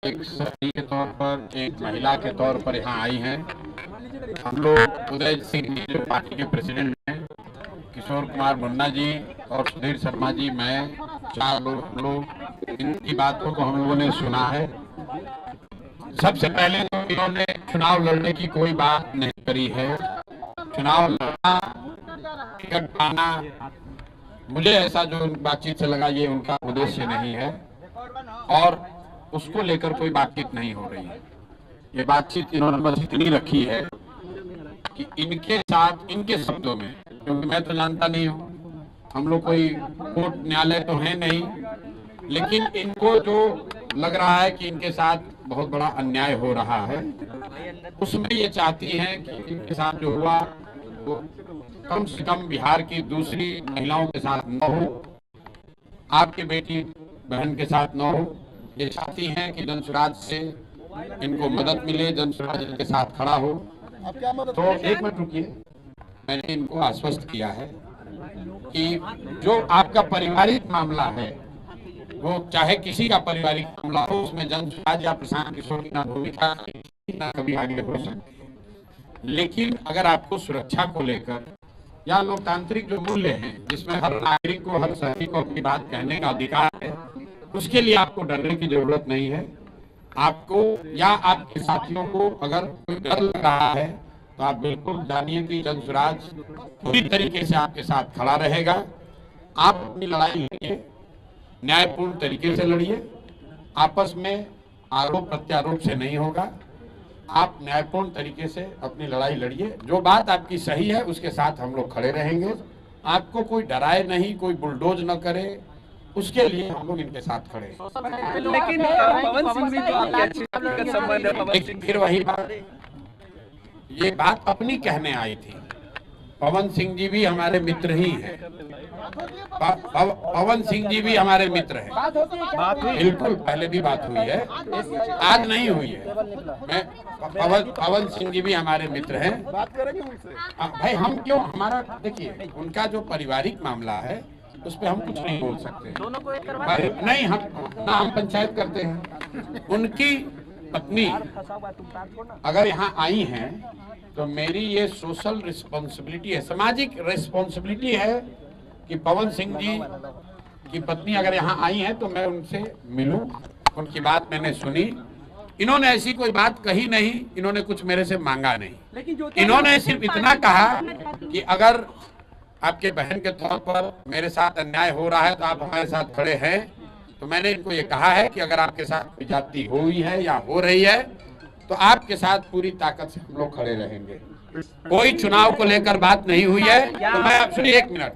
एक सही के तौर पर, एक महिला के तौर पर यहाँ आई हैं। हम लोग उदय सिंह जी जो पार्टी के प्रेसिडेंट हैं, किशोर कुमार मुन्ना जी और सुधीर शर्मा जी, मैं 4 लोग, हम लोग इनकी बातों को हम लोगों ने सुना है। सबसे पहले तो इन्होंने चुनाव लड़ने की कोई बात नहीं करी है। चुनाव लड़ना, टिकट पाना, मुझे ऐसा जो बातचीत से लगा ये उनका उद्देश्य नहीं है और उसको लेकर कोई बातचीत नहीं हो रही है। ये बातचीत इन्होंने बस इतनी रखी है कि इनके साथ, इनके शब्दों में, क्योंकि मैं तो जानता नहीं हूँ, हम लोग कोई कोर्ट न्यायालय तो है नहीं, लेकिन इनको जो लग रहा है कि इनके साथ बहुत बड़ा अन्याय हो रहा है, उसमें ये चाहती हैं कि इनके साथ जो हुआ वो कम से कम बिहार की दूसरी महिलाओं के साथ न हो, आपकी बेटी बहन के साथ न हो। ये चाहती हैं कि जनसुराज से इनको मदद मिले, जनसुराज इनके साथ खड़ा हो। तो एक मिनट रुकिए, मैंने इनको आश्वस्त किया है कि जो आपका पारिवारिक मामला है, वो चाहे किसी का पारिवारिक मामला हो, उसमें जनसुराज या प्रशांत किशोर की ना भूमिका ना कभी आगे हो सकती। लेकिन अगर आपको सुरक्षा को लेकर या लोकतांत्रिक जो मूल्य हैं, जिसमें हर नागरिक को, हर शहरी को अपनी बात कहने का अधिकार है, उसके लिए आपको डरने की जरूरत नहीं है। आपको या आपके साथियों को अगर कोई डर लग रहा है तो आप बिल्कुल जानिए कि जनसुराज पूरी तरीके से आपके साथ खड़ा रहेगा। आप अपनी लड़ाई लड़िए, न्यायपूर्ण तरीके से लड़िए, आपस में आरोप प्रत्यारोप से नहीं होगा। आप न्यायपूर्ण तरीके से अपनी लड़ाई लड़िए, जो बात आपकी सही है उसके साथ हम लोग खड़े रहेंगे। आपको कोई डराए नहीं, कोई बुलडोज न करे, उसके लिए हम लोग इनके साथ खड़े हैं। लेकिन पवन सिंह भी तो आपके अच्छे संबंध है। पवन सिंह फिर वही बात, ये बात अपनी कहने आई थी। पवन सिंह जी भी हमारे मित्र ही हैं। पवन सिंह जी भी हमारे मित्र हैं। बिल्कुल, पहले भी बात हुई है, आज नहीं हुई है। मैं पवन सिंह जी भी हमारे मित्र हैं। बात करेंगे उनसे। भाई हम क्यों, हमारा देखिए, उनका जो पारिवारिक मामला है उस पर हम कुछ नहीं बोल सकते। दोनों को एक करवा नहीं, हम पंचायत करते हैं। उनकी पत्नी अगर यहाँ आई हैं तो मेरी ये सोशल रिस्पॉन्सिबिलिटी है, सामाजिक रिस्पॉन्सिबिलिटी है कि पवन सिंह जी की पत्नी अगर यहाँ आई हैं तो मैं उनसे मिलूं। उनकी बात मैंने सुनी, इन्होंने ऐसी कोई बात कही नहीं, इन्होंने कुछ मेरे से मांगा नहीं। इन्होंने सिर्फ इतना कहा कि अगर आपके बहन के तौर पर मेरे साथ अन्याय हो रहा है तो आप हमारे साथ खड़े हैं। तो मैंने इनको ये कहा है कि अगर आपके साथ कोई जाति हुई है या हो रही है तो आपके साथ पूरी ताकत से हम लोग खड़े रहेंगे। कोई चुनाव को लेकर बात नहीं हुई है। तो मैं आप सुनिए एक मिनट,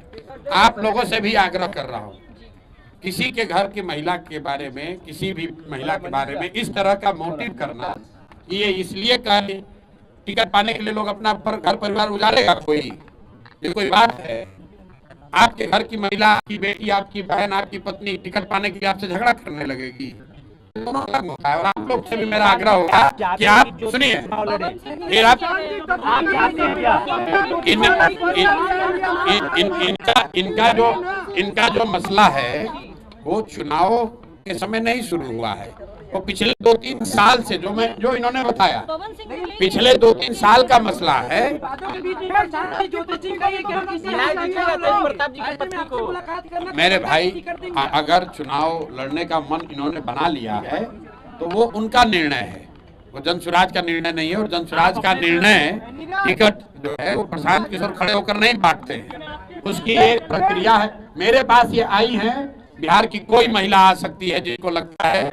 आप लोगों से भी आग्रह कर रहा हूँ, किसी के घर की महिला के बारे में, किसी भी महिला के बारे में इस तरह का मोटिव करना, ये इसलिए कहें टिकट पाने के लिए लोग अपना घर परिवार उजाड़ेगा, ये कोई बात है? आपके घर की महिला, आपकी बेटी, आपकी बहन, आपकी पत्नी टिकट पाने के लिए आपसे झगड़ा करने लगेगी? दोनों अलग होता है। और आप लोग से भी मेरा आग्रह होगा कि आप सुनिए, फिर आप इनका जो मसला है वो चुनाव के समय नहीं शुरू हुआ है, वो पिछले 2-3 साल से, जो इन्होंने बताया, पिछले 2-3 साल का मसला है। मेरे भाई, अगर चुनाव लड़ने का मन इन्होंने बना लिया है तो वो उनका निर्णय है, वो जनसुराज का निर्णय नहीं है। और जनसुराज का निर्णय टिकट जो है वो प्रशांत किशोर खड़े होकर नहीं बांटते हैं, उसकी एक प्रक्रिया है। मेरे पास ये आई हैं, बिहार की कोई महिला आ सकती है जिसको लगता है